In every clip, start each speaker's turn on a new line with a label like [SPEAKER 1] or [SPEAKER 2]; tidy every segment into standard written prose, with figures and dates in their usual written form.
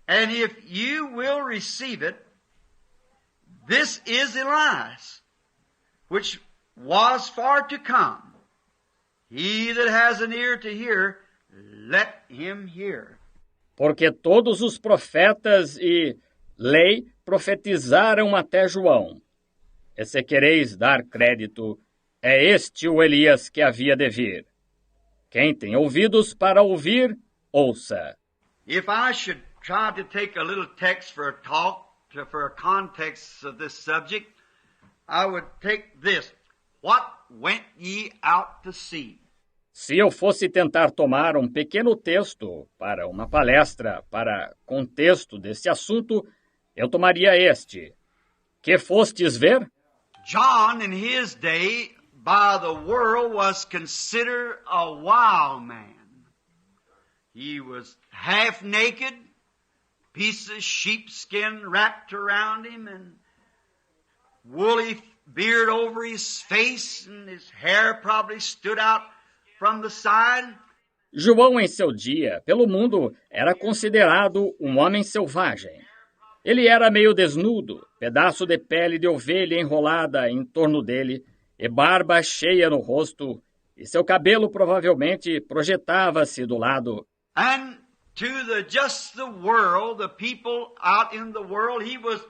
[SPEAKER 1] And if you will receive it, this is Elias, which was for to come. He that has an ear to hear, let him hear.
[SPEAKER 2] Porque todos os profetas e lei profetizaram até João. E se quereis dar crédito, é este o Elias que havia de vir. Quem tem ouvidos para ouvir, ouça.
[SPEAKER 1] If I should try to take a little text for a talk, for a context of this subject, I would take this. What went ye out to see?
[SPEAKER 2] Se eu fosse tentar tomar um pequeno texto para uma palestra para contexto desse assunto, eu tomaria este. Que fostes ver?
[SPEAKER 1] John, in his day, by the world, was considered a wild man. He was half naked, piece of sheepskin wrapped around him, and woolly beard over his face, and his hair probably stood out from the side.
[SPEAKER 2] João, em seu dia, pelo mundo, era considerado um homem selvagem. Ele era meio desnudo, pedaço de pele de ovelha enrolada em torno dele, e barba cheia no rosto, e seu cabelo provavelmente projetava-se do lado.
[SPEAKER 1] And to just the world, the people out in the world, he was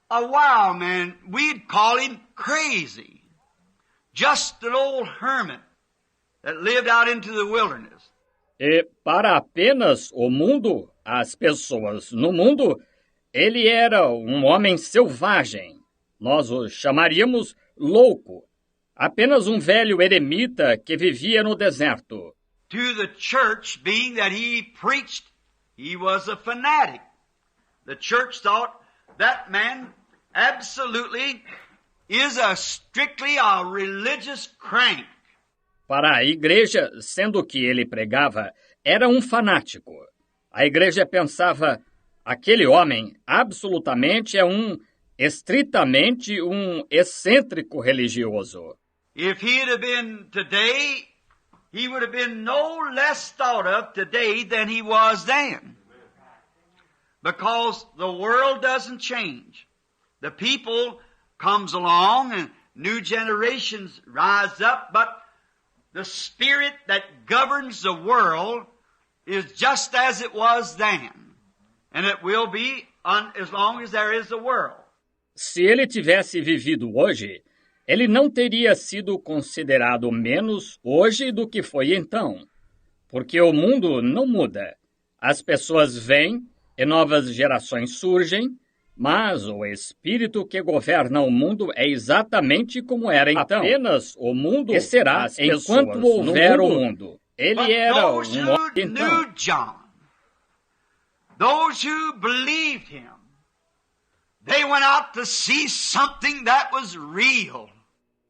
[SPEAKER 1] a wild man. We'd call him crazy. Just an old hermit that lived out into the wilderness.
[SPEAKER 2] E para apenas o mundo, as pessoas no mundo, ele era um homem selvagem. Nós o chamaríamos louco. Apenas um velho eremita que vivia no deserto.
[SPEAKER 1] To the church, being that he preached, he was a fanatic. The church thought that man absolutely is strictly a religious crank.
[SPEAKER 2] Para a igreja, sendo que ele pregava, era um fanático. A igreja pensava, aquele homem absolutamente é estritamente um excêntrico religioso.
[SPEAKER 1] If he'd have been today, he would have been no less thought of today than he was then. Because the world doesn't change. The people comes along and new generations rise up, but the spirit that governs the world is just as it was then. And it will be as long as there is a world.
[SPEAKER 2] Se ele tivesse vivido hoje, ele não teria sido considerado menos hoje do que foi então. Porque o mundo não muda. As pessoas vêm e novas gerações surgem, mas o espírito que governa o mundo é exatamente como era então. Apenas o mundo e será enquanto houver o mundo. Ele era um homem então.
[SPEAKER 1] John, those who believed him, they went out to see something that was real.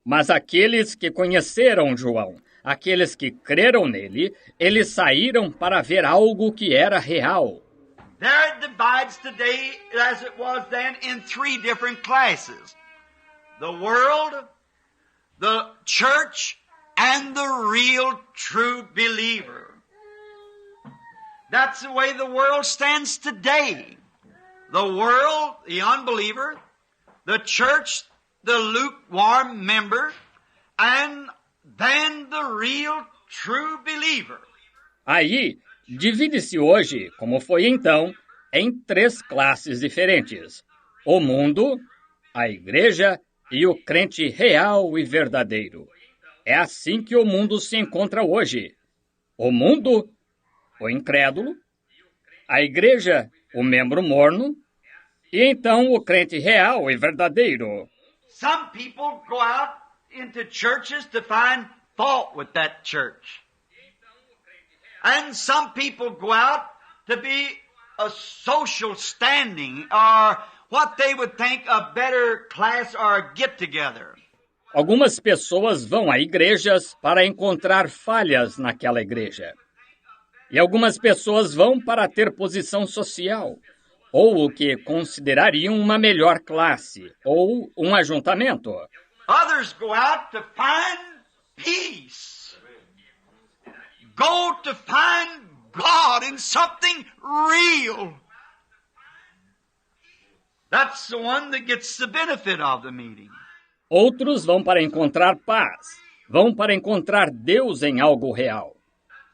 [SPEAKER 2] Mas aqueles que conheceram João, aqueles que creram nele, eles saíram para ver algo que era real.
[SPEAKER 1] There it divides today, as it was then, in three different classes. The world, the church, and the real true believer. That's the way the world stands today. The world, the unbeliever, the church, the lukewarm member, and then the real true believer.
[SPEAKER 2] Aí, divide-se hoje, como foi então, em três classes diferentes. O mundo, a igreja e o crente real e verdadeiro. É assim que o mundo se encontra hoje. O mundo, o incrédulo, a igreja, o membro morno, e então o crente real e verdadeiro.
[SPEAKER 1] Some people go out into churches to find fault with that church. And some people go out to be a social standing or what they would think a better class or a get-together.
[SPEAKER 2] Algumas pessoas vão a igrejas para encontrar falhas naquela igreja. E algumas pessoas vão para ter posição social, ou o que considerariam uma melhor classe, ou um ajuntamento.
[SPEAKER 1] Others go out to find peace. Go to find God in something real. That's the one that gets the benefit of the meeting.
[SPEAKER 2] Outros vão para encontrar paz, vão para encontrar Deus em algo real.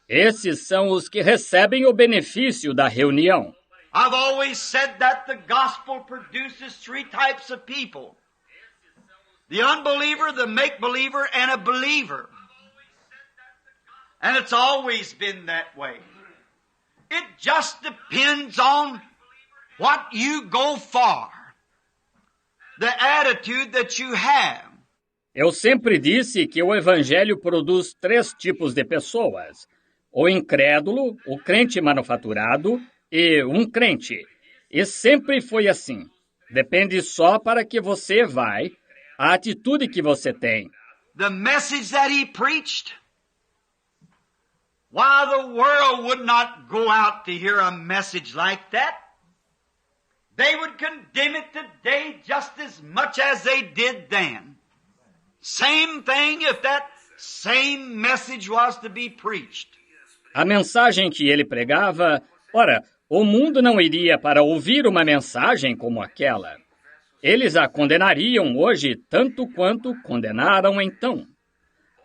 [SPEAKER 2] Esses são os que recebem o benefício da reunião.
[SPEAKER 1] I've always said that the gospel produces three types of people. The unbeliever, the make-believer, and a believer. And it's always been that way. It just depends on what you go for. The attitude that you have.
[SPEAKER 2] Eu sempre disse que o Evangelho produz três tipos de pessoas: o incrédulo, o crente manufaturado e um crente. E sempre foi assim. Depende só para que você vai, a atitude que você tem.
[SPEAKER 1] The message that he preached. Why the world would not go out to hear a message like that? They would condemn it today just as much as they did then. Same thing if that same message was to be preached.
[SPEAKER 2] A mensagem que ele pregava, ora, o mundo não iria para ouvir uma mensagem como aquela. Eles a condenariam hoje tanto quanto condenaram então.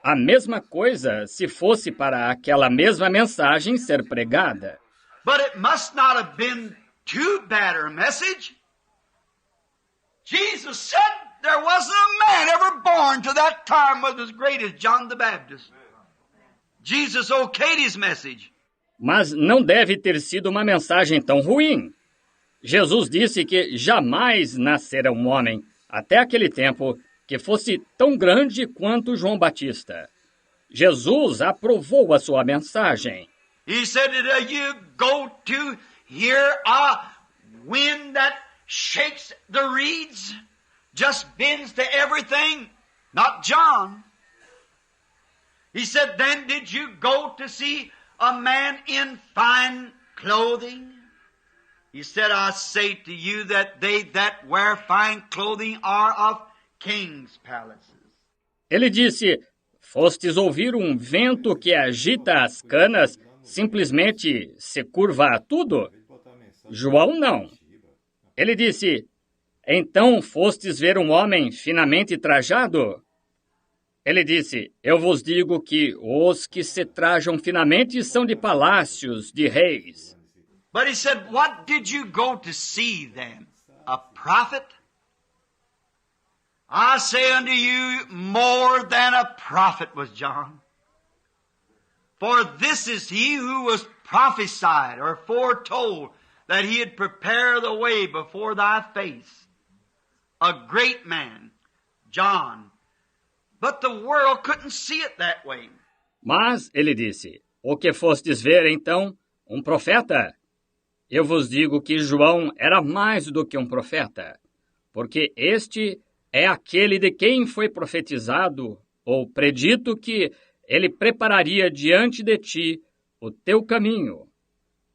[SPEAKER 2] A mesma coisa se fosse para aquela mesma mensagem ser pregada.
[SPEAKER 1] But it must not have been too bad a message. Jesus said there wasn't a man ever born to that time was as great as John the Baptist. Jesus okayed his message.
[SPEAKER 2] Mas não deve ter sido uma mensagem tão ruim. Jesus disse que jamais nascera um homem, até aquele tempo, que fosse tão grande quanto João Batista. Jesus aprovou a sua mensagem.
[SPEAKER 1] He said, you go to hear a wind that shakes the reeds, just bends to everything, not John. He said, then did you go to see a man in fine clothing? He said, I say to you that they that wear fine clothing are of kings' palaces.
[SPEAKER 2] Ele disse, fostes ouvir um vento que agita as canas, simplesmente se curva a tudo? João não. Ele disse, então fostes ver um homem finamente trajado? Ele disse, eu vos digo que os que se trajam finamente são de palácios, de reis.
[SPEAKER 1] But he said, what did you go to see then? A prophet? I say unto you, more than a prophet was John. For this is he who was prophesied or foretold that he'd prepare the way before thy face. A great man, John. But the world couldn't see it that way.
[SPEAKER 2] Mas, ele disse, o que fostes ver então? Um profeta? Eu vos digo que João era mais do que um profeta, porque este é aquele de quem foi profetizado ou predito que ele prepararia diante de ti o teu caminho.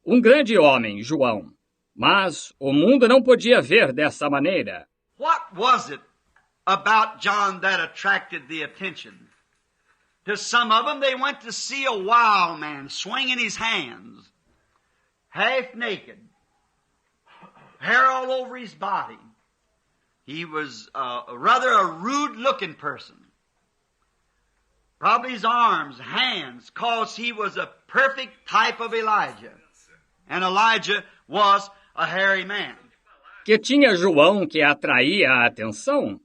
[SPEAKER 2] Um grande homem, João, mas o mundo não podia ver dessa maneira.
[SPEAKER 1] What was it about John that attracted the attention? To some of them, they went to see a wild man swinging his hands, half naked, hair all over his body. He was rather a rude-looking person. Probably his arms, hands, cause he was a perfect type of Elijah. And Elijah was a hairy man.
[SPEAKER 2] Que tinha João que atraía a atenção?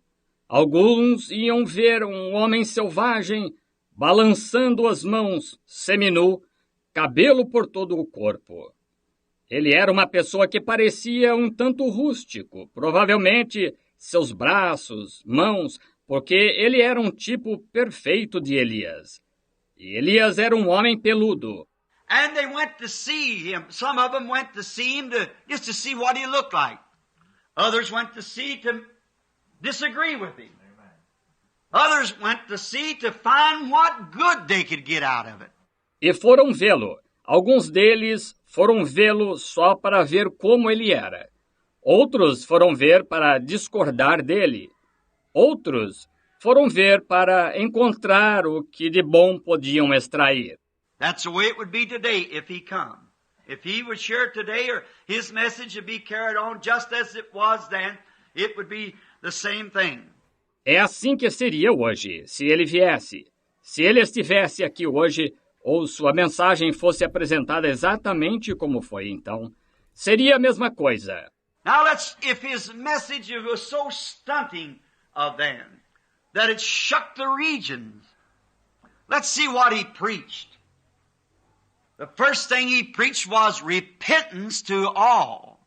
[SPEAKER 2] Alguns iam ver um homem selvagem, balançando as mãos, seminu, cabelo por todo o corpo. Ele era uma pessoa que parecia um tanto rústico, provavelmente seus braços, mãos, porque ele era um tipo perfeito de Elias. E Elias era um homem peludo.
[SPEAKER 1] And they went to see him. Some of them went to see him just to see what he looked like. Others went to see to disagree with him. Others went to see to find what good they could get out of it.
[SPEAKER 2] E foram vê-lo. Alguns deles foram vê-lo só para ver como ele era. Outros foram ver para discordar dele. Outros foram ver para encontrar o que de bom podiam extrair.
[SPEAKER 1] That's the way it would be today if he come. If he was here today, or his message would be carried on just as it was then, it would be the same thing.
[SPEAKER 2] É assim que seria hoje, se ele viesse. Se ele estivesse aqui hoje, ou sua mensagem fosse apresentada exatamente como foi então, seria a mesma coisa.
[SPEAKER 1] Now if his message was so stunting of them, that it shook the regions, let's see what he preached. The first thing he preached was repentance to all.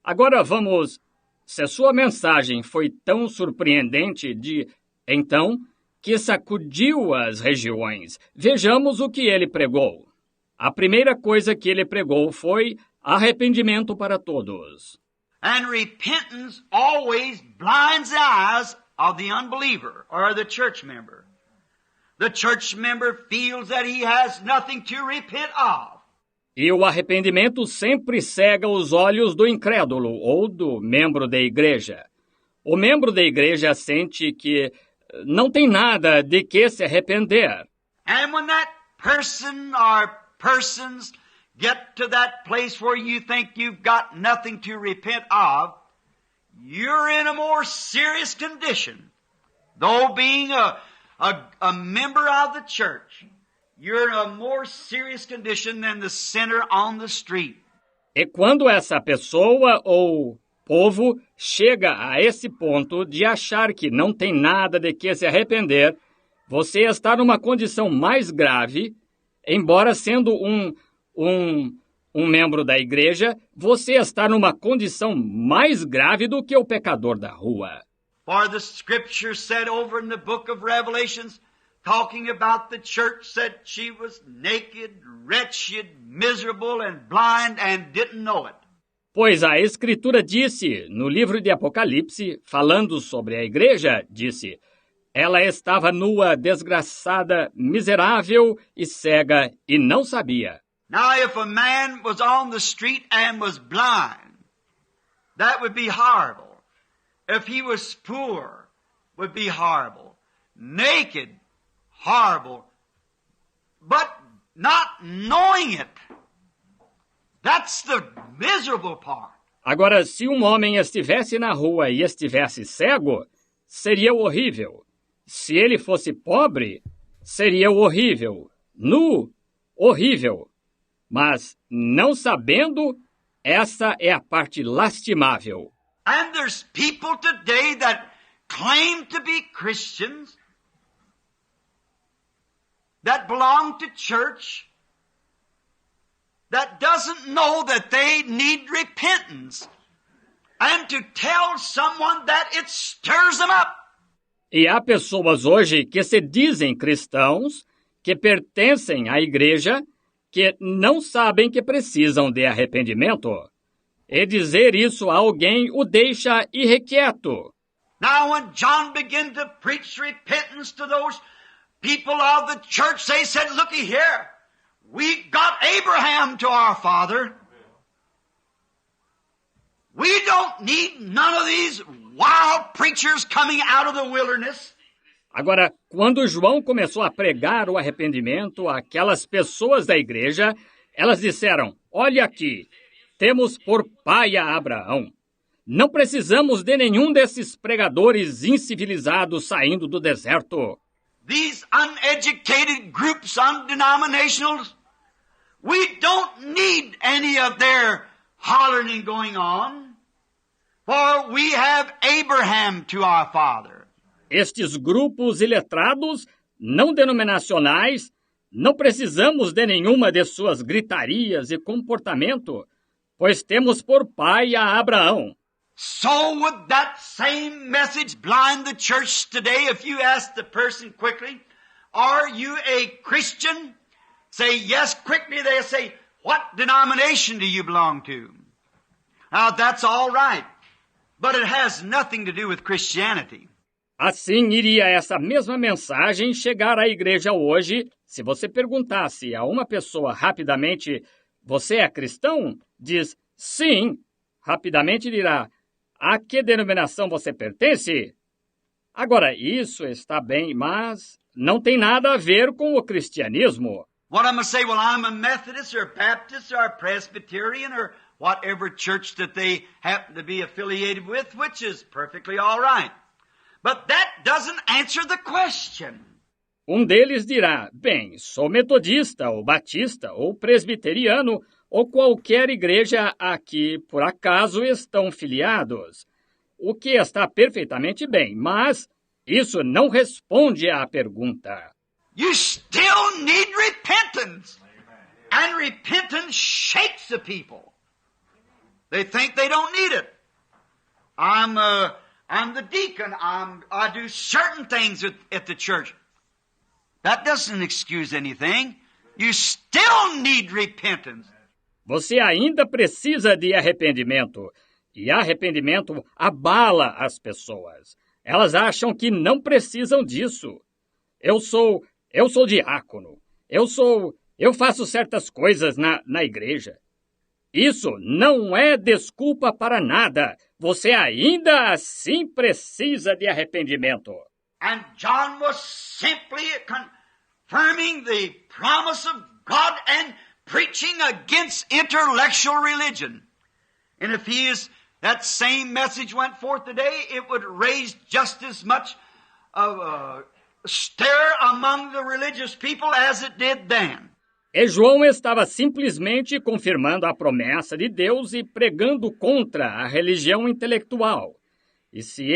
[SPEAKER 2] Agora vamos, se a sua mensagem foi tão surpreendente então, que sacudiu as regiões, vejamos o que ele pregou. A primeira coisa que ele pregou foi arrependimento para todos.
[SPEAKER 1] And repentance always blinds the eyes of the unbeliever or the church member. The church member feels that he has nothing to repent of.
[SPEAKER 2] E o arrependimento sempre cega os olhos do incrédulo ou do membro da igreja. O membro da igreja sente que não tem nada de que se arrepender.
[SPEAKER 1] And when that person or persons get to that place where you think you've got nothing to repent of, you're in a more serious condition. Though being a member of the church, you're in a more serious condition than the sinner on the street.
[SPEAKER 2] E quando essa pessoa ou povo chega a esse ponto de achar que não tem nada de que se arrepender, você está numa condição mais grave, embora sendo um membro da igreja, você está numa condição mais grave do que o pecador da rua.
[SPEAKER 1] For the scripture said over in the book of Revelations, talking about the church, said she was naked, wretched, miserable, and blind, and didn't know it.
[SPEAKER 2] Pois a Escritura disse, no livro de Apocalipse, falando sobre a igreja, disse, ela estava nua, desgraçada, miserável e cega, e não sabia.
[SPEAKER 1] Now if a man was on the street and was blind, that would be horrible. If he was poor, would be horrible. Naked, horrible. But not knowing it. That's the miserable part.
[SPEAKER 2] Agora, se um homem estivesse na rua e estivesse cego, seria horrível. Se ele fosse pobre, seria horrível. Nu, horrível. Mas, não sabendo, essa é a parte lastimável.
[SPEAKER 1] And there's people today that claim to be Christians, that belong to church, that doesn't know that they need repentance, and to tell someone that it stirs them up.
[SPEAKER 2] E há pessoas hoje que se dizem cristãos, que pertencem à igreja, que não sabem que precisam de arrependimento. E dizer isso a alguém o deixa irrequieto.
[SPEAKER 1] Now when John began to preach repentance to those people of the church, they said, looky here, we got Abraham to our father. We don't need none of these wild preachers coming out of the wilderness.
[SPEAKER 2] Agora, quando João começou a pregar o arrependimento àquelas pessoas da igreja, elas disseram, olha aqui, temos por pai a Abraão. Não precisamos de nenhum desses pregadores incivilizados saindo do deserto.
[SPEAKER 1] These uneducated groups, undenominationals, we don't need any of their hollering going on, for we have Abraham to our father.
[SPEAKER 2] Estes grupos iletrados, não denominacionais, não precisamos de nenhuma de suas gritarias e comportamento, pois temos por pai a Abraão.
[SPEAKER 1] So would that same message blind the church today if you ask the person quickly, are you a Christian? Say yes quickly, they'll say, what denomination do you belong to? Now that's all right, but it has nothing to do with Christianity.
[SPEAKER 2] Assim iria essa mesma mensagem chegar à igreja hoje, se você perguntasse a uma pessoa rapidamente, você é cristão? Diz, sim. Rapidamente dirá, a que denominação você pertence? Agora, isso está bem, mas não tem nada a ver com o cristianismo.
[SPEAKER 1] What I'm going to say, well, I'm a Methodist or a Baptist or a Presbyterian or whatever church that they happen to be affiliated with, which is perfectly all right. But that doesn't answer the question.
[SPEAKER 2] Deles dirá, bem, sou metodista, ou batista, ou presbiteriano, ou qualquer igreja a que, por acaso, estão filiados. O que está perfeitamente bem, mas isso não responde à pergunta.
[SPEAKER 1] You still need repentance. And repentance shakes the people. They think they don't need it. I'm the deacon. I do certain things at the church. That doesn't excuse anything. You still need repentance.
[SPEAKER 2] Você ainda precisa de arrependimento. E arrependimento abala as pessoas. Elas acham que não precisam disso. Eu sou diácono. Eu faço certas coisas na igreja. Isso não é desculpa para nada. Você ainda assim precisa de arrependimento.
[SPEAKER 1] And John was simply confirming the promise of God and preaching against intellectual religion. And if that same message went forth today, it would raise just as much of a stir among the religious people as it did then.
[SPEAKER 2] E João estava simplesmente confirmando a promessa de Deus e pregando contra a religião intelectual. E se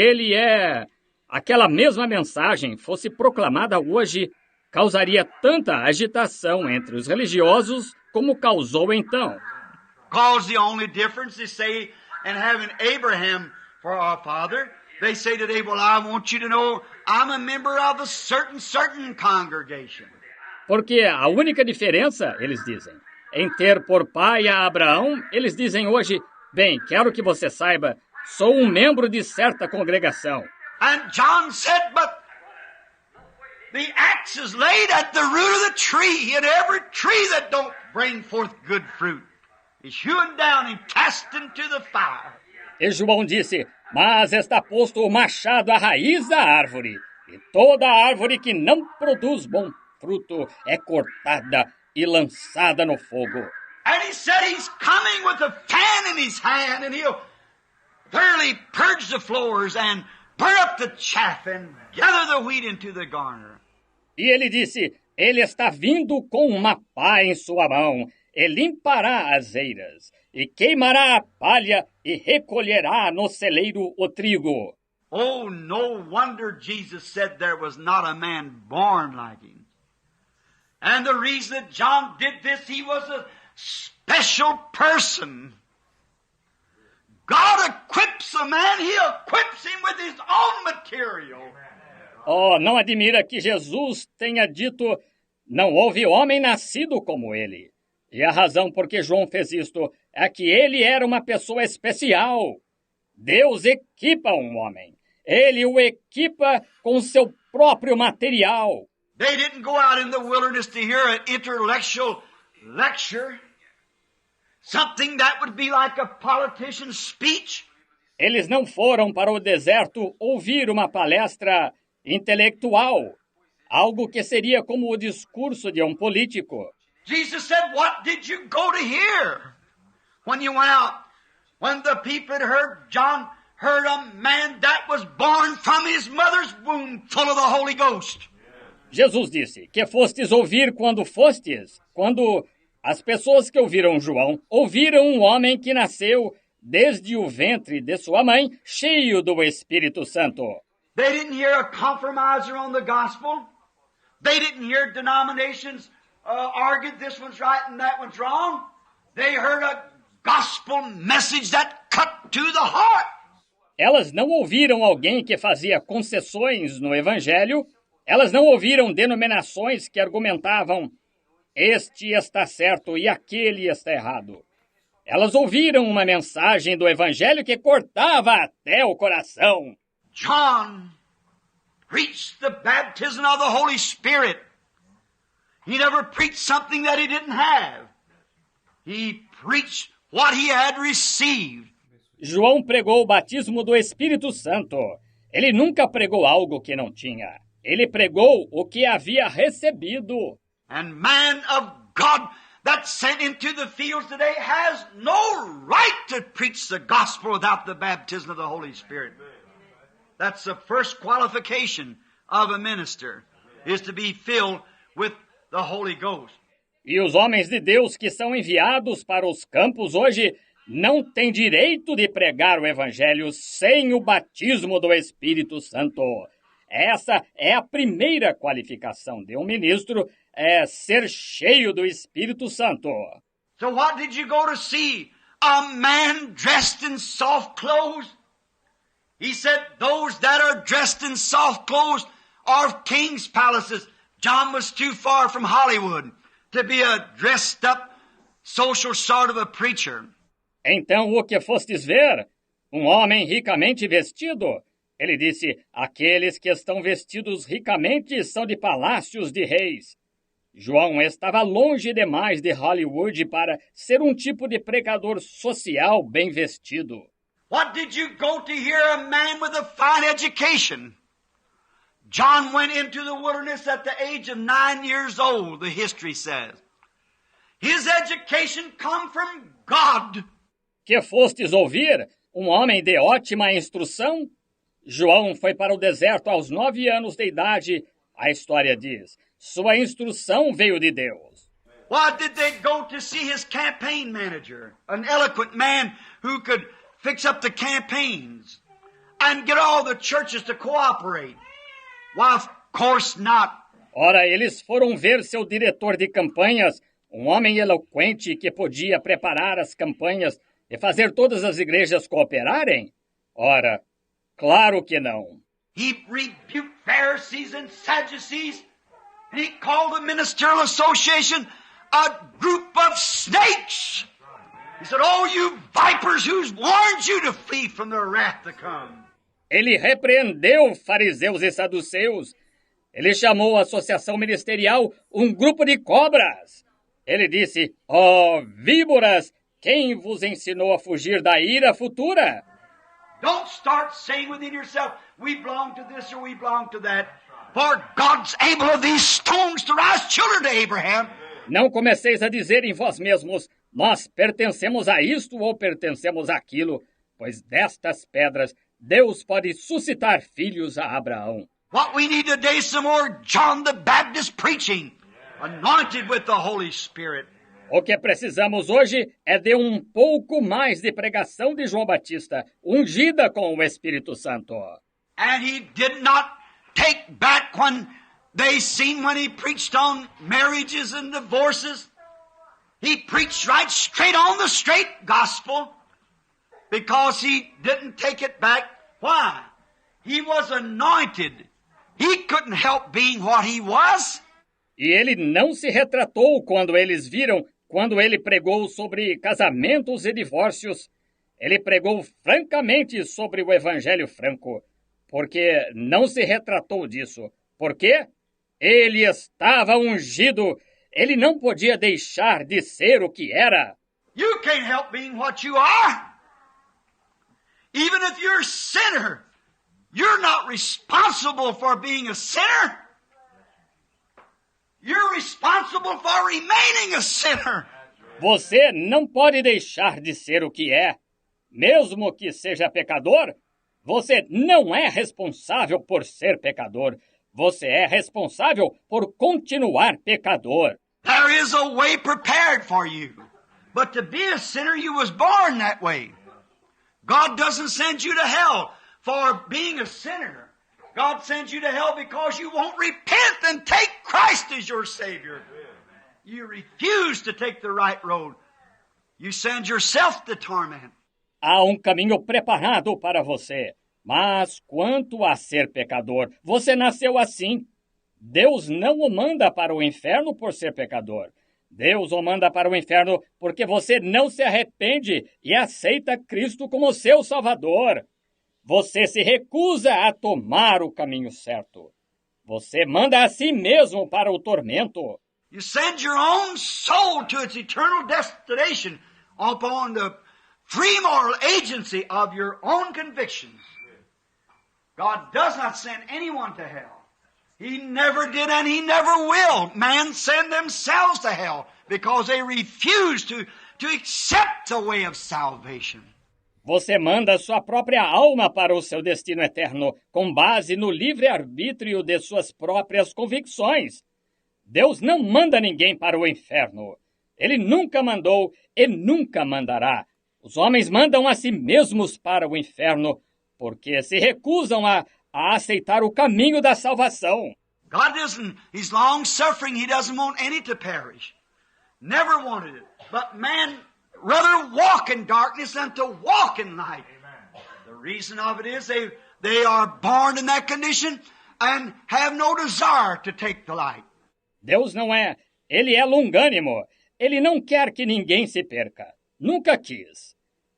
[SPEAKER 2] aquela mesma mensagem fosse proclamada hoje, causaria tanta agitação entre os religiosos como causou então.
[SPEAKER 1] Because the only difference they say in having Abraham for our father, they say today, well, I want you to know I'm a member of a certain congregation.
[SPEAKER 2] Porque a única diferença, eles dizem, em ter por pai a Abraão, eles dizem hoje, bem, quero que você saiba, sou um membro de certa congregação.
[SPEAKER 1] And John said, but the axe is laid at the root of the tree, and every tree that don't bring forth good fruit is hewn down and cast into the fire.
[SPEAKER 2] E João disse, mas está posto o machado à raiz da árvore, e toda árvore que não produz bom fruto é cortada e lançada no fogo.
[SPEAKER 1] And he said he's coming with a fan in his hand, and he'll thoroughly purge the floors and burn up the chaff and gather the wheat into the garner.
[SPEAKER 2] E ele disse, ele está vindo com uma pá em sua mão, e limpará as eiras, e queimará a palha, e recolherá no celeiro o trigo.
[SPEAKER 1] Oh, no wonder Jesus said there was not a man born like him. And the reason that John did this, he was a special person. God equips a man, he equips him with his own material.
[SPEAKER 2] Oh, não admira que Jesus tenha dito, não houve homem nascido como ele. E a razão por que João fez isto é que ele era uma pessoa especial. Deus equipa um homem. Ele o equipa com seu próprio material.
[SPEAKER 1] They didn't go out in the wilderness to hear an intellectual lecture, something that would be like a politician's speech.
[SPEAKER 2] Eles não foram para o deserto ouvir uma palestra intelectual, algo que seria como o discurso de um político.
[SPEAKER 1] Jesus said, what did you go to hear when you went out? When the people had heard, John heard a man that was born from his mother's womb full of the Holy Ghost.
[SPEAKER 2] Jesus disse, que fostes ouvir quando fostes? Quando as pessoas que ouviram João, ouviram um homem que nasceu desde o ventre de sua mãe, cheio do Espírito Santo.
[SPEAKER 1] They didn't hear a compromiser on the gospel. They didn't hear denominations argue this one's right and that one's wrong. They heard a gospel message that cut to the heart.
[SPEAKER 2] Elas não ouviram alguém que fazia concessões no Evangelho. Elas não ouviram denominações que argumentavam este está certo e aquele está errado. Elas ouviram uma mensagem do Evangelho que cortava até o coração.
[SPEAKER 1] John preached the baptism of the Holy Spirit. He never preached something that he didn't have. He preached what he had received.
[SPEAKER 2] João pregou o batismo do Espírito Santo. Ele nunca pregou algo que não tinha. Ele pregou o que havia recebido.
[SPEAKER 1] And man of God that's sent into the fields today has no right to preach the gospel without the baptism of the Holy Spirit. That's the first qualification of a minister, is to be filled with the Holy Ghost.
[SPEAKER 2] E os homens de Deus que são enviados para os campos hoje não têm direito de pregar o Evangelho sem o batismo do Espírito Santo. Essa é a primeira qualificação de um ministro, é ser cheio do Espírito Santo.
[SPEAKER 1] So what did you go to see? A man dressed in soft clothes? He said, those that are dressed in soft clothes are king's palaces. John was too far from Hollywood to be a dressed up social sort of a preacher.
[SPEAKER 2] Então o que fostes ver? Um homem ricamente vestido? Ele disse, aqueles que estão vestidos ricamente são de palácios de reis. João estava longe demais de Hollywood para ser um tipo de pregador social bem vestido.
[SPEAKER 1] What did you go to hear a man with a fine education? John went into the wilderness at the age of 9 years old, the history says. His education come from God.
[SPEAKER 2] Que fostes ouvir? Um homem de ótima instrução? João foi para o deserto aos 9 anos de idade. A história diz, sua instrução veio de Deus.
[SPEAKER 1] Why did they go to see his campaign manager? An eloquent man who could fix up the campaigns and get all the churches to cooperate. Why, of course not.
[SPEAKER 2] Ora, eles foram ver seu diretor de campanhas, um homem eloquente que podia preparar as campanhas e fazer todas as igrejas cooperarem? Ora, claro que não.
[SPEAKER 1] He rebuked Pharisees and Sadducees, and he called the ministerial association a group of snakes. He said, "Oh, you vipers, who's warned you to flee from the wrath to come?"
[SPEAKER 2] Ele repreendeu fariseus e saduceus. Ele chamou a associação ministerial um grupo de cobras. Ele disse, víboras, quem vos ensinou a fugir da ira futura?
[SPEAKER 1] Don't start saying within yourself, we belong to this or we belong to that. For God's able of these stones to rise children to Abraham.
[SPEAKER 2] Não comeceis a dizer em vós mesmos, nós pertencemos a isto ou pertencemos àquilo, pois destas pedras Deus pode suscitar filhos a Abraão.
[SPEAKER 1] What we need today is some more John the Baptist preaching, anointed with the Holy Spirit.
[SPEAKER 2] O que precisamos hoje é de um pouco mais de pregação de João Batista, ungida com o Espírito Santo.
[SPEAKER 1] And he did not take back when they seen when he preached on marriages and divorces. He preached right straight on the straight gospel because he didn't take it back. Why? He was anointed. He couldn't help being what he was.
[SPEAKER 2] E ele não se retratou quando eles viram, quando ele pregou sobre casamentos e divórcios. Ele pregou francamente sobre o Evangelho franco, porque não se retratou disso. Por quê? Ele estava ungido. Ele não podia deixar de ser o que era.
[SPEAKER 1] You can't help being what you are. Even if you're a sinner, you're not responsible for being a sinner. You're responsible for remaining a sinner.
[SPEAKER 2] Você não pode deixar de ser o que é. Mesmo que seja pecador, você não é responsável por ser pecador. Você é responsável por continuar pecador.
[SPEAKER 1] There is a way prepared for you. But to be a sinner, you was born that way. God doesn't send you to hell for being a sinner. God sends you to hell because you won't repent and take Christ as your Savior. You refuse to take the right road. You send yourself to torment.
[SPEAKER 2] Há um caminho preparado para você. Mas quanto a ser pecador, você nasceu assim. Deus não o manda para o inferno por ser pecador. Deus o manda para o inferno porque você não se arrepende e aceita Cristo como seu Salvador. Você se recusa a tomar o caminho certo. Você manda a si mesmo para o tormento.
[SPEAKER 1] You send your own soul to its eternal destination upon the free moral agency of your own convictions. God does not send anyone to hell. He never did and he never will. Man send themselves to hell because they refuse to accept the way of salvation.
[SPEAKER 2] Você manda sua própria alma para o seu destino eterno com base no livre-arbítrio de suas próprias convicções. Deus não manda ninguém para o inferno. Ele nunca mandou e nunca mandará. Os homens mandam a si mesmos para o inferno porque se recusam a aceitar o caminho da salvação.
[SPEAKER 1] God He's long-suffering. He doesn't want any to perish. Never wanted it. But man rather walk in darkness than to walk in light. Amen. The reason of it is they are born in that condition and have no desire to take the light.
[SPEAKER 2] Deus não é. Ele é longânimo. Ele não quer que ninguém se perca. Nunca quis.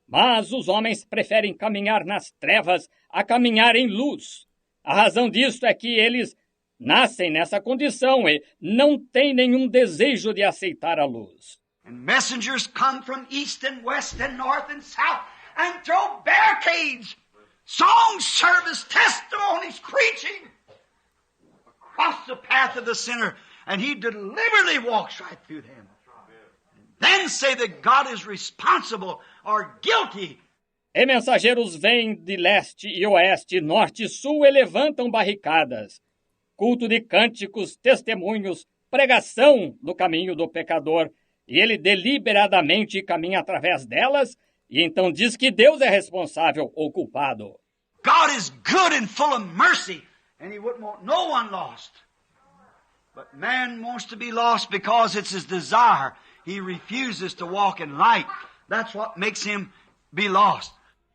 [SPEAKER 2] Mas os homens preferem caminhar nas trevas a caminhar em luz. A razão disto é que eles nascem nessa condição e não têm nenhum desejo de aceitar a luz.
[SPEAKER 1] And messengers come from east and west and north and south and throw barricades, song service, testimonies, preaching across the path of the sinner, and he deliberately walks right through them. Then say that God is responsible or guilty.
[SPEAKER 2] E mensageiros vêm de leste e oeste, norte e sul e levantam barricadas. Culto de cânticos, testemunhos, pregação do caminho do pecador, e ele deliberadamente caminha através delas, e então diz que Deus é responsável ou culpado.
[SPEAKER 1] God is good and full of mercy, and He wouldn't want no one lost. But man wants to be lost because it's his desire. He refuses to walk in light. That's what makes him be lost.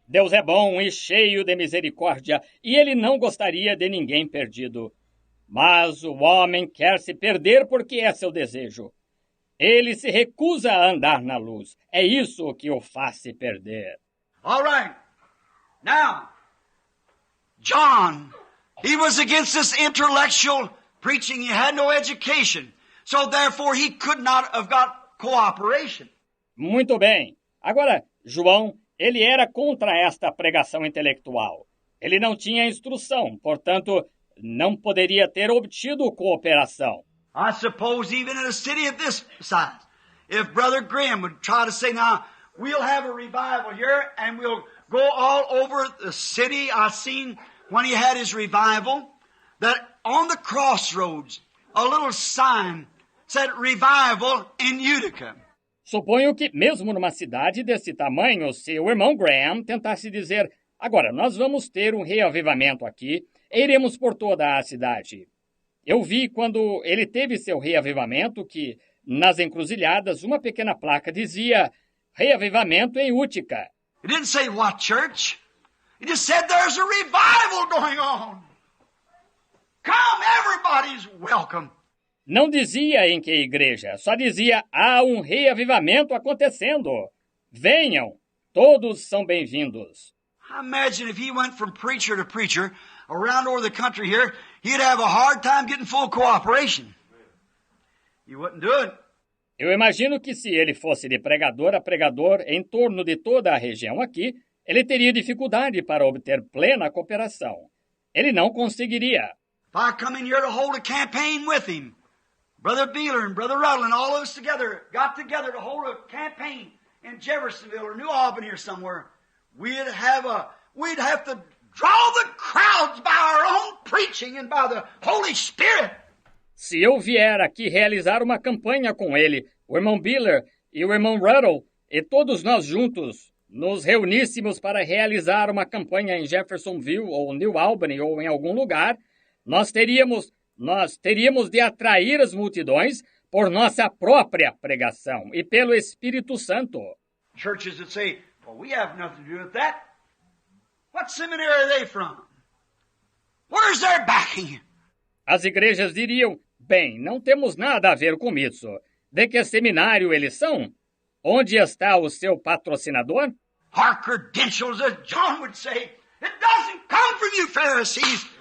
[SPEAKER 2] Deus é bom e cheio de misericórdia, e ele não gostaria de ninguém perdido. Mas o homem quer se perder porque é seu desejo. Ele se recusa a andar na luz. É isso que o faz se perder.
[SPEAKER 1] All right. Now, John, he was against this intellectual preaching. He had no education. So therefore he could not have got cooperation.
[SPEAKER 2] Muito bem. Agora, João, ele era contra esta pregação intelectual. Ele não tinha instrução, portanto, não poderia ter obtido cooperação.
[SPEAKER 1] I suppose even in a city of this size, if Brother Graham would try to say, now, we'll have a revival here and we'll go all over the city. I've seen when he had his revival, that on the crossroads, a little sign said revival in Utica.
[SPEAKER 2] Suponho que mesmo numa cidade desse tamanho, se o irmão Graham tentasse dizer, agora, nós vamos ter um reavivamento aqui e iremos por toda a cidade. Eu vi quando ele teve seu reavivamento que, nas encruzilhadas, uma pequena placa dizia reavivamento em Utica.
[SPEAKER 1] It didn't say what church. It just said there's a revival going on. Come, everybody's welcome.
[SPEAKER 2] Não dizia em que igreja, só dizia há um reavivamento acontecendo. Venham, todos são bem-vindos.
[SPEAKER 1] I imagine if he went from preacher to preacher around over the country here, he'd have a hard time getting full cooperation. He wouldn't do it.
[SPEAKER 2] Eu imagino que se ele fosse de pregador a pregador em torno de toda a região aqui, ele teria dificuldade para obter plena cooperação. Ele não conseguiria.
[SPEAKER 1] If I come in here to hold a campaign with him, Brother Beeler and Brother Ruddle and all of us together got together to hold a campaign in Jeffersonville or New Albany or somewhere, we'd have to draw the crowds by our own preaching and by the Holy Spirit.
[SPEAKER 2] Se eu vier aqui realizar uma campanha com ele, o irmão Beeler e o irmão Ruddle, e todos nós juntos nos reuníssemos para realizar uma campanha em Jeffersonville ou New Albany ou em algum lugar, nós teríamos de atrair as multidões por nossa própria pregação e pelo Espírito Santo.
[SPEAKER 1] Churches that say, well, we have nothing to do with that. What seminary are they from? Where's their backing?
[SPEAKER 2] As igrejas diriam, bem, não temos nada a ver com isso. De que seminário eles são? Onde está o seu patrocinador?
[SPEAKER 1] Our credentials, as John would say, it doesn't come from you Pharisees.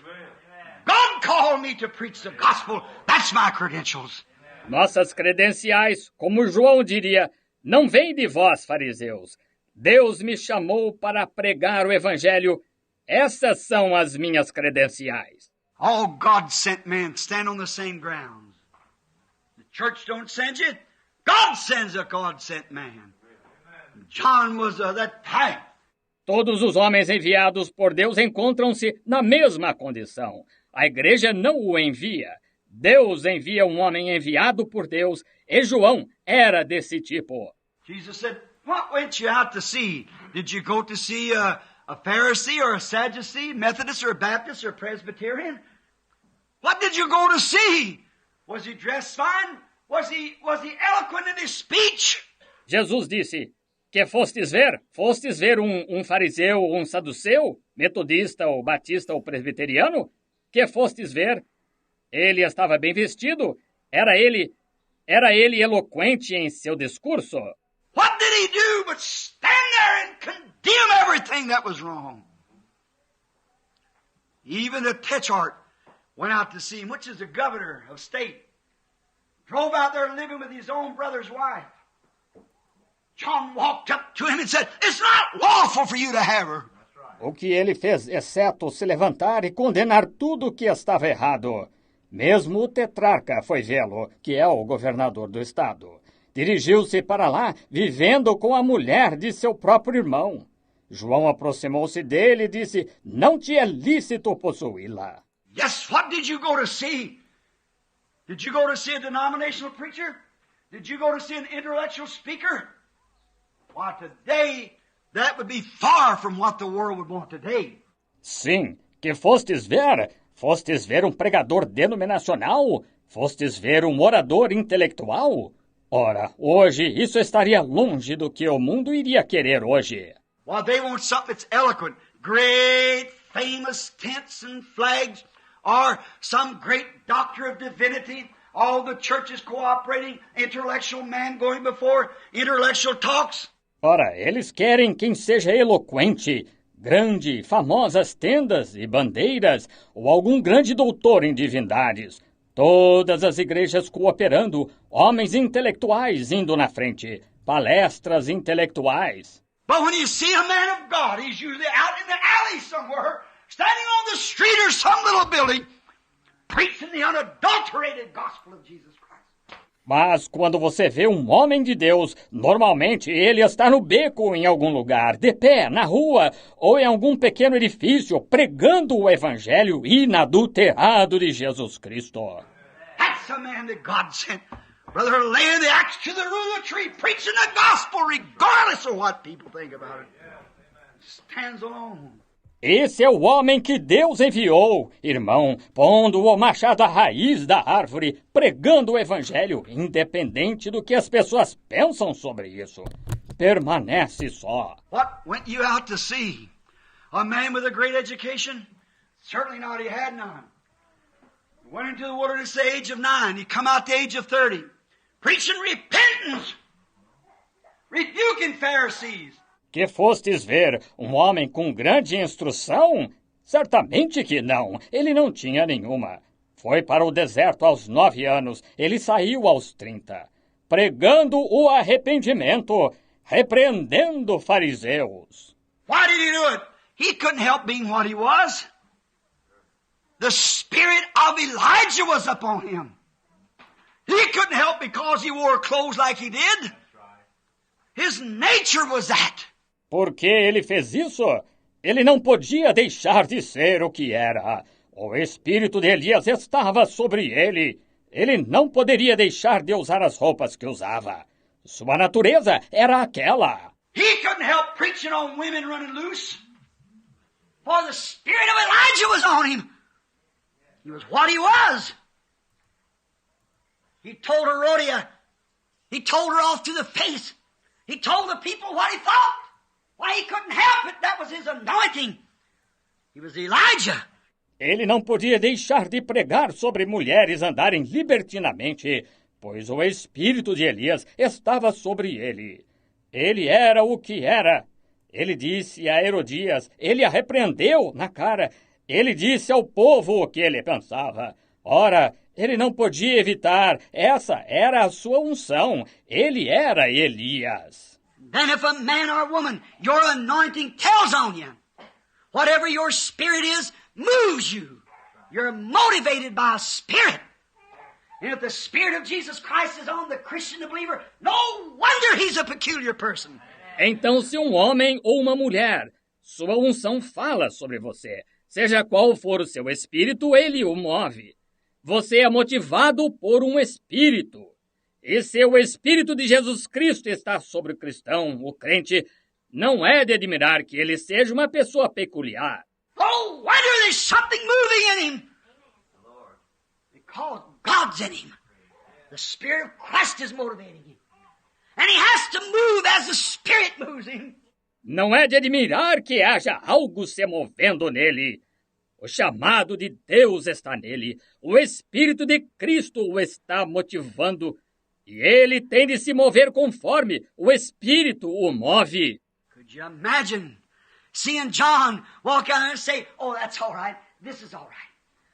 [SPEAKER 1] God called me to preach the gospel. That's my credentials.
[SPEAKER 2] Nossas credenciais, como João diria, não vêm de vós, fariseus. Deus me chamou para pregar o evangelho. Essas são as minhas credenciais.
[SPEAKER 1] All God-sent men stand on the same grounds. The church don't send you. God sends a God-sent man. John was that type.
[SPEAKER 2] Todos os homens enviados por Deus encontram-se na mesma condição. A igreja não o envia. Deus envia um homem enviado por Deus, e João era desse tipo.
[SPEAKER 1] Jesus said, "What went you out to see? Did you go to see a Pharisee or a Sadducee, Methodist or Baptist or Presbyterian? What did you go to see? Was he dressed fine? Was he eloquent in his speech?"
[SPEAKER 2] Jesus disse, que fostes ver? Fostes ver um fariseu ou um saduceu? Metodista ou batista ou presbiteriano? Que fostes ver? Ele estava bem vestido? Era ele eloquente em seu discurso?
[SPEAKER 1] What did he do but stand there and condemn everything that was wrong? Even the Tetrarch went out to see him, which is the governor of state. Drove out there living with his own brother's wife. John walked up to him and said, "It's not lawful for you to have her."
[SPEAKER 2] O que ele fez, exceto se levantar e condenar tudo o que estava errado. Mesmo o tetrarca foi vê-lo, que é o governador do estado. Dirigiu-se para lá, vivendo com a mulher de seu próprio irmão. João aproximou-se dele e disse, não te é lícito possuí-la.
[SPEAKER 1] Yes, what did you go to see? Did you go to see a denominational preacher? Did you go to see an intellectual speaker? Why, today, that would be far from what the world would want today.
[SPEAKER 2] Sim, que fostes ver? Fostes ver um pregador denominacional? Fostes ver um orador intelectual? Ora, hoje isso estaria longe do que o mundo iria querer hoje.
[SPEAKER 1] Well, they want something that's eloquent, great, famous tents and flags, or some great doctor of divinity, all the churches cooperating, intellectual man going before, intellectual talks.
[SPEAKER 2] Ora, eles querem quem seja eloquente, grande, famosas tendas e bandeiras, ou algum grande doutor em divindades. Todas as igrejas cooperando, homens intelectuais indo na frente, palestras intelectuais.
[SPEAKER 1] But when you see a man of God, he's usually out in the alley somewhere, standing on the street or some little building, preaching the unadulterated gospel of Jesus Christ.
[SPEAKER 2] Mas quando você vê um homem de Deus, normalmente ele está no beco em algum lugar, de pé, na rua, ou em algum pequeno edifício, pregando o evangelho inadulterado de Jesus Cristo.
[SPEAKER 1] That's the man that God sent. Brother, laying the axe to the root of the tree, preaching the gospel regardless of what people think about it. Stands alone.
[SPEAKER 2] Esse é o homem que Deus enviou, irmão, pondo o machado à raiz da árvore, pregando o evangelho, independente do que as pessoas pensam sobre isso. Permanece só.
[SPEAKER 1] What went you out to see? A man with a great education? Certainly not, he had none. He went into the wilderness at the age of 9. He come out at the age of 30. Preaching repentance. Rebuking Pharisees.
[SPEAKER 2] Que fostes ver um homem com grande instrução? Certamente que não, ele não tinha nenhuma. Foi para o deserto aos 9 anos, ele saiu aos 30, pregando o arrependimento, repreendendo fariseus.
[SPEAKER 1] Why did he do it? He couldn't help being what he was. The spirit of Elijah was upon him. He couldn't help because he wore clothes like he did. His nature was that.
[SPEAKER 2] Por que ele fez isso? Ele não podia deixar de ser o que era. O espírito de Elias estava sobre ele. Ele não poderia deixar de usar as roupas que usava. Sua natureza era aquela.
[SPEAKER 1] He couldn't help preaching on women running loose. For the spirit of Elijah was on him. He was what he was. He told Herodias. He told her off to the face. He told the people what he thought. Why, he couldn't help it. That was his anointing. He was Elijah.
[SPEAKER 2] Ele não podia deixar de pregar sobre mulheres andarem libertinamente, pois o espírito de Elias estava sobre ele. Ele era o que era. Ele disse a Herodias, ele a repreendeu na cara. Ele disse ao povo o que ele pensava. Ora, ele não podia evitar. Essa era a sua unção. Ele era Elias.
[SPEAKER 1] Then if a man or a woman, your anointing tells on you. Whatever your spirit is, moves you. You're motivated by a spirit. And if the Spirit of Jesus Christ is on the Christian, the believer, no wonder he's a peculiar person.
[SPEAKER 2] Então, se um homem ou uma mulher, sua unção fala sobre você, seja qual for o seu espírito, ele o move. Você é motivado por um espírito. E se o Espírito de Jesus Cristo está sobre o cristão, o crente, não é de admirar que ele seja uma pessoa peculiar.
[SPEAKER 1] No wonder there's something moving in him. Because God's in him. The Spirit of Christ is motivating him. And he has to move as the Spirit moves him.
[SPEAKER 2] Não é de admirar que haja algo se movendo nele. O chamado de Deus está nele. O Espírito de Cristo o está motivando. E ele tem de se mover conforme o Espírito o move.
[SPEAKER 1] Could you imagine seeing John walk out there and say, "Oh, that's all right. This is all right."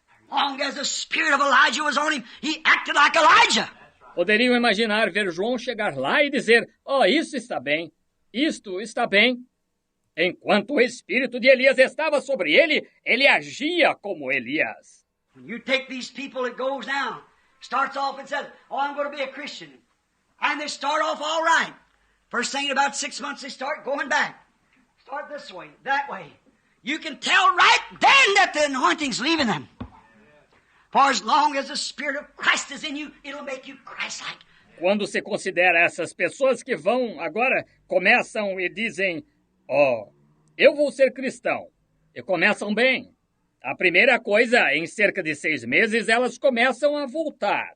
[SPEAKER 1] As long as the Spirit of Elijah was on him, he acted like Elijah.
[SPEAKER 2] Poderiam imaginar ver João chegar lá e dizer, isso está bem, isto está bem. Enquanto o espírito de Elias estava sobre ele, ele agia como Elias.
[SPEAKER 1] When you take these people that goes down, starts off and says, "Oh, I'm going to be a Christian." And they start off all right. First thing in about 6 months, they start going back. Start this way, that way. You can tell right then that the anointing's leaving them. For as long as the Spirit of Christ is in you, it'll make you Christ-like.
[SPEAKER 2] Quando se considera essas pessoas que vão agora, começam e dizem, eu vou ser cristão. E começam bem. A primeira coisa, em cerca de 6 meses, elas começam a voltar.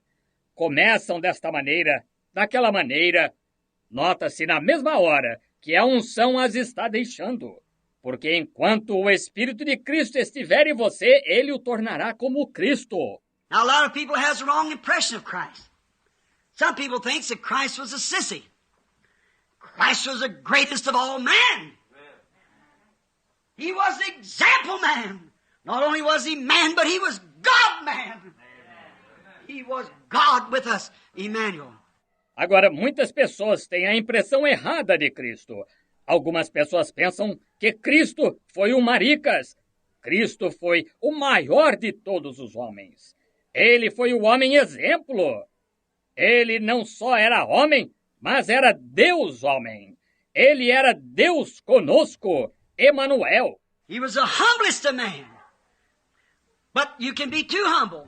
[SPEAKER 2] Começam desta maneira, daquela maneira. Nota-se na mesma hora que a unção as está deixando. Porque enquanto o Espírito de Cristo estiver em você, ele o tornará como Cristo.
[SPEAKER 1] Now, a lot of people has the wrong impression of Christ. Some people think that Christ was a sissy. Christ was the greatest of all men. He was the example man. Not only was he man, but he was God-man. He was God with us, Emmanuel.
[SPEAKER 2] Agora, muitas pessoas têm a impressão errada de Cristo. Algumas pessoas pensam que Cristo foi um maricas. Cristo foi o maior de todos os homens. Ele foi o homem exemplo. Ele não só era homem, mas era Deus homem. Ele era Deus conosco, Emanuel.
[SPEAKER 1] He was the humblest of man. But you can be too humble.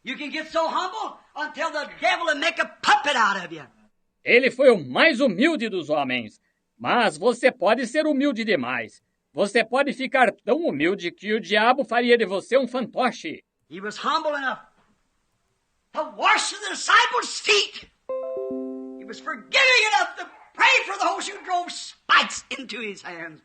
[SPEAKER 1] You can get so humble until the devil will make a puppet out of you.
[SPEAKER 2] Ele foi o mais humilde dos homens. Mas você pode ser humilde demais. Você pode ficar tão humilde que o diabo faria de você um fantoche.
[SPEAKER 1] He was humble enough to wash the disciples' feet. He was forgiving enough to pray for those who drove spikes into his hands.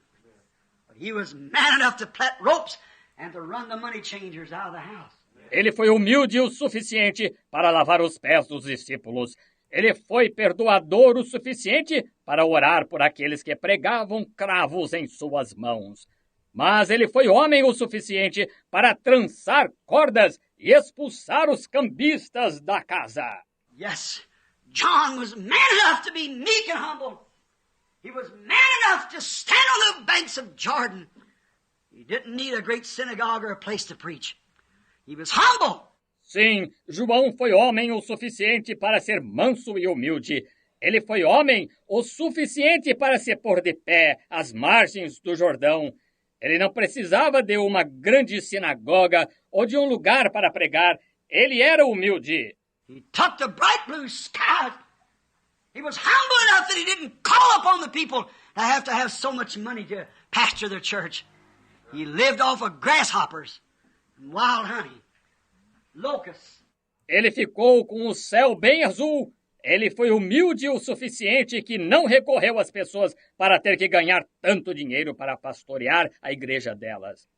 [SPEAKER 1] But he was man enough to plait ropes and to run the money changers out of the house.
[SPEAKER 2] Ele foi humilde o suficiente para lavar os pés dos discípulos. Ele foi perdoador o suficiente para orar por aqueles que pregavam cravos em suas mãos. Mas ele foi homem o suficiente para trançar cordas e expulsar os cambistas da casa.
[SPEAKER 1] Yes, John was man enough to be meek and humble. He was man enough to stand on the banks of Jordan. He didn't need a great synagogue or a place to preach. He was humble.
[SPEAKER 2] Sim, João foi homem o suficiente para ser manso e humilde. Ele foi homem o suficiente para se pôr de pé às margens do Jordão. Ele não precisava de uma grande sinagoga ou de um lugar para pregar. Ele era humilde.
[SPEAKER 1] He took the bright blue skies. He was humble enough that he didn't call upon the people to have so much money to pasture their church. He lived off of grasshoppers and wild honey. Locusts.
[SPEAKER 2] Ele ficou com o céu bem azul. Ele foi humilde o suficiente que não recorreu às pessoas para ter que ganhar tanto dinheiro para pastorear a igreja delas.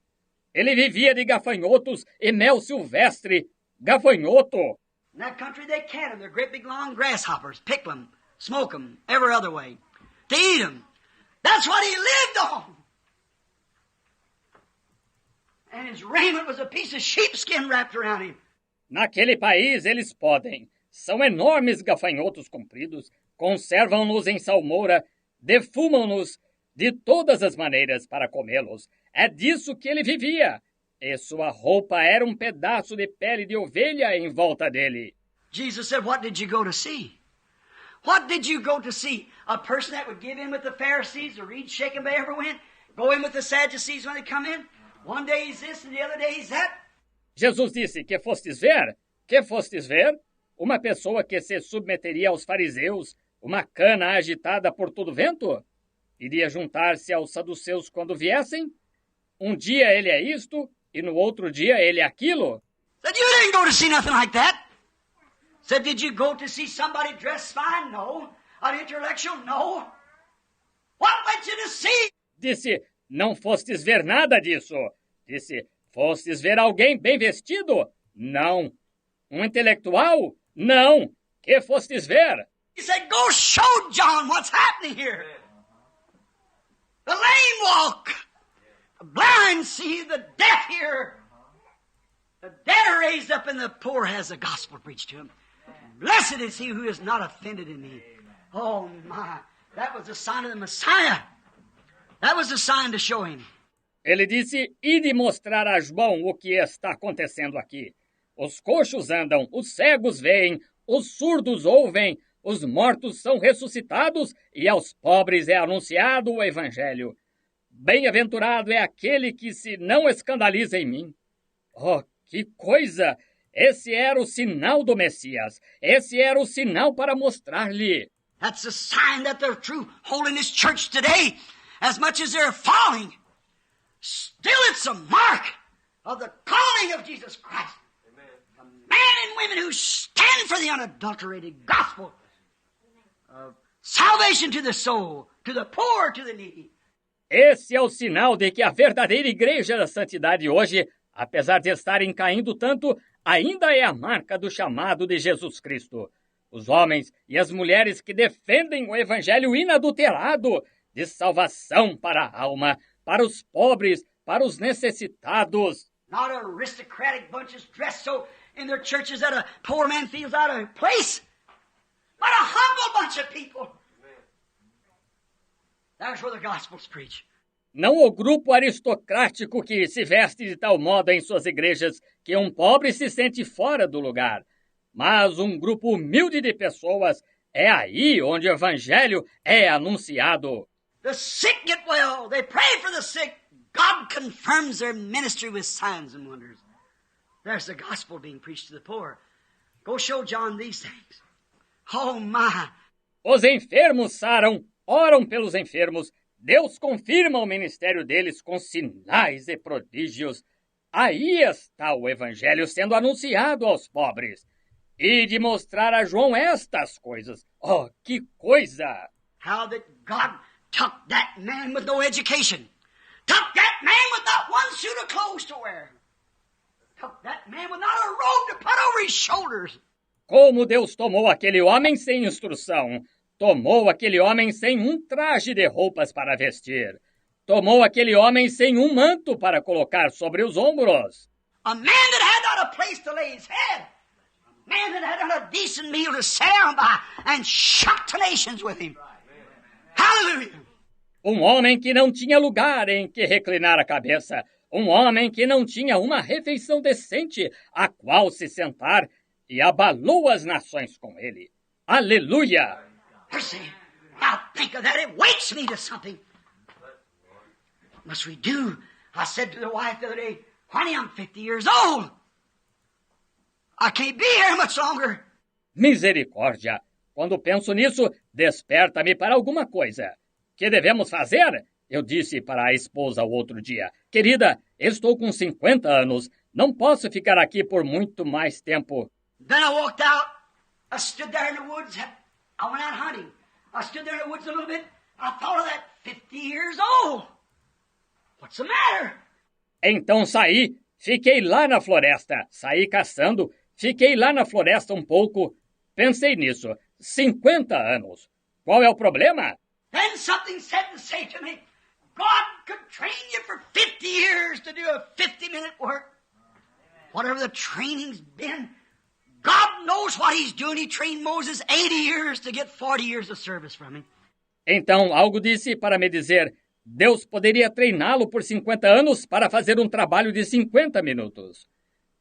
[SPEAKER 2] Ele vivia de gafanhotos e mel silvestre. Gafanhoto.
[SPEAKER 1] In that country they can them. They're great big long grasshoppers. Pickle them, smoke them, every other way. To eat them. That's what he lived on. And his raiment was a piece of sheepskin wrapped around him.
[SPEAKER 2] Naquele país eles podem. São enormes gafanhotos compridos, conservam-nos em salmoura, defumam-nos de todas as maneiras para comê-los. É disso que ele vivia. e sua roupa era um pedaço de pele de ovelha em volta dele.
[SPEAKER 1] Jesus said, what did you go to see? What did you go to see? A person that would give in with the Pharisees or read shaken by every wind? Go in with the Sadducees when they come in? One day he's this and the other day he's that?
[SPEAKER 2] Jesus disse, que fostes ver? Que fostes ver? Uma pessoa que se submeteria aos fariseus, uma cana agitada por todo vento? Iria juntar-se aos saduceus quando viessem? Um dia ele é isto, e no outro dia ele é aquilo?
[SPEAKER 1] Said, you didn't go to see nothing like that. Said, did you go to see somebody dressed fine? No. An intellectual? No. What went you to see?
[SPEAKER 2] Disse, não fostes ver nada disso. Disse, fostes ver alguém bem vestido? Não. Um intelectual? Não. Que fostes ver?
[SPEAKER 1] He said, go show John what's happening here. The lame walk. The blind see. The deaf hear. The dead are raised up and the poor has the gospel preached to him. Blessed is he who is not offended in me. Oh my, that was the sign of the Messiah. That was the sign to show him.
[SPEAKER 2] Ele disse, ide mostrar a João o que está acontecendo aqui. Os coxos andam, os cegos veem, os surdos ouvem, os mortos são ressuscitados e aos pobres é anunciado o Evangelho. Bem-aventurado é aquele que se não escandaliza em mim. Oh, que coisa! Esse era o sinal do Messias. Esse era o sinal para mostrar-lhe.
[SPEAKER 1] That's the sign that the true holiness church today, as much as they're falling, still it's a mark of the calling of Jesus Christ. The men and women who stand for the unadulterated gospel of salvation to the soul, to the poor, to the needy.
[SPEAKER 2] Esse é o sinal de que a verdadeira igreja da santidade hoje, apesar de estarem caindo tanto, ainda é a marca do chamado de Jesus Cristo. Os homens e as mulheres que defendem o evangelho inadulterado de salvação para a alma, para os pobres, para os necessitados.
[SPEAKER 1] Not aristocratic bunches dressed so in their churches that a poor man feels out of place, but a humble bunch of people. That's where the gospel's preached.
[SPEAKER 2] Não o grupo aristocrático que se veste de tal modo em suas igrejas que um pobre se sente fora do lugar, mas um grupo humilde de pessoas, é aí onde o evangelho é anunciado.
[SPEAKER 1] The sick get well. They pray for the sick. God confirms their ministry with signs and wonders. There's the gospel being preached to the poor. Go show John these things. Oh my!
[SPEAKER 2] Os enfermos saram, oram pelos enfermos. Deus confirma o ministério deles com sinais e prodígios. Aí está o evangelho sendo anunciado aos pobres. E de mostrar a João estas coisas. Oh, que coisa!
[SPEAKER 1] How that God took that man with no education. Took that man with not one suit of clothes to wear. Took that man with not a robe to put over his shoulders.
[SPEAKER 2] Como Deus tomou aquele homem sem instrução. Tomou aquele homem sem um traje de roupas para vestir. Tomou aquele homem sem um manto para colocar sobre os ombros.
[SPEAKER 1] A man that had not a place to lay his head. A man that had not a decent meal to sit down by and shocked the nations with him. Hallelujah!
[SPEAKER 2] Um homem que não tinha lugar em que reclinar a cabeça. Um homem que não tinha uma refeição decente a qual se sentar e abalou as nações com ele. Aleluia!
[SPEAKER 1] Mercy! Now think of that. It wakes me to something. Must we do? I said to the wife the other day, honey, I'm 50 years old. I can't be here much longer.
[SPEAKER 2] Misericórdia! Quando penso nisso, desperta-me para alguma coisa. Que devemos fazer? Eu disse para a esposa o outro dia. Querida, estou com 50 anos. Não posso ficar aqui por muito mais tempo.
[SPEAKER 1] Then I walked out. I stood there in the woods. I went out hunting. I stood there in the woods a little bit. I thought of that 50 years old. What's the matter?
[SPEAKER 2] Então saí. Fiquei lá na floresta. Saí caçando. Fiquei lá na floresta um pouco. Pensei nisso. 50 anos. Qual é o problema?
[SPEAKER 1] Then something said to say to me, God could train you for 50 years to do a 50-minute work. Whatever the training's been, God knows what he's doing. He trained Moses 80 years to get 40 years of service from him.
[SPEAKER 2] Então algo disse para me dizer, Deus poderia treiná-lo por 50 anos para fazer um trabalho de 50 minutos.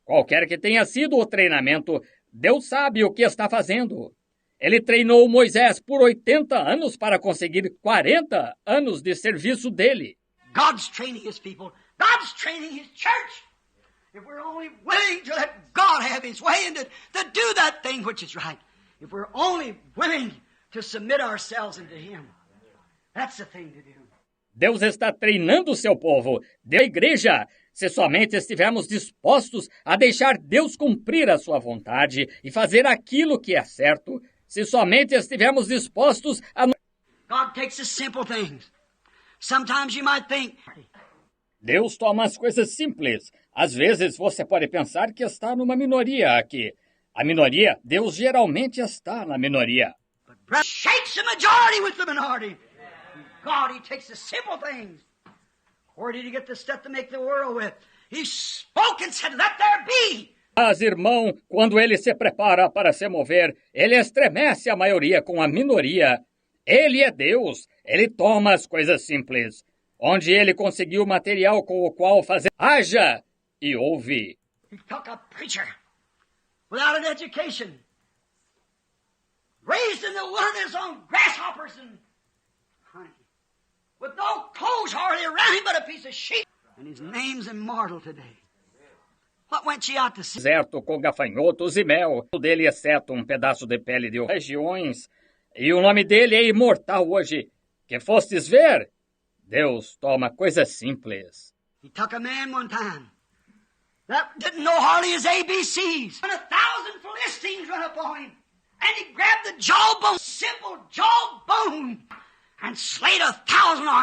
[SPEAKER 2] Qualquer que tenha sido o treinamento, Deus sabe o que está fazendo. Ele treinou Moisés por 80 anos para conseguir 40 anos de serviço dele.
[SPEAKER 1] God's training his people. God's training his church. If we're only willing to let God have his way and to do that thing which is right. If we're only willing to submit ourselves unto him. That's the thing to do.
[SPEAKER 2] Deus está treinando o seu povo, da igreja, se somente estivermos dispostos a deixar Deus cumprir a sua vontade e fazer aquilo que é certo, se somente estivermos dispostos a...
[SPEAKER 1] God takes the simple things. Sometimes you might think...
[SPEAKER 2] Deus toma as coisas simples. Às vezes você pode pensar que está numa minoria aqui. A minoria, Deus geralmente está na minoria.
[SPEAKER 1] But shakes the majority with the minority. God, he takes the simple things. Where did he get the stuff to make the world with? He spoke and said, let there be.
[SPEAKER 2] Mas, irmão, quando ele se prepara para se mover, ele estremece a maioria com a minoria. Ele é Deus. Ele toma as coisas simples. Onde ele conseguiu material com o qual fazer haja e ouve.
[SPEAKER 1] He took a preacher without an education, raised in the wilderness on grasshoppers and honey, with no clothes hardly around him but a piece of sheep, and his name's immortal today. What went ye out to see?
[SPEAKER 2] Deserto com gafanhotos e mel, dele exceto um pedaço de pele de regiões, e o nome dele é imortal hoje. Que fostes ver? Deus toma coisas simples.
[SPEAKER 1] He took a man one time that didn't know hardly his ABCs. And 1,000 Philistines run upon him. And he grabbed the jawbone, simple jawbone, and slayed 1,000 arms.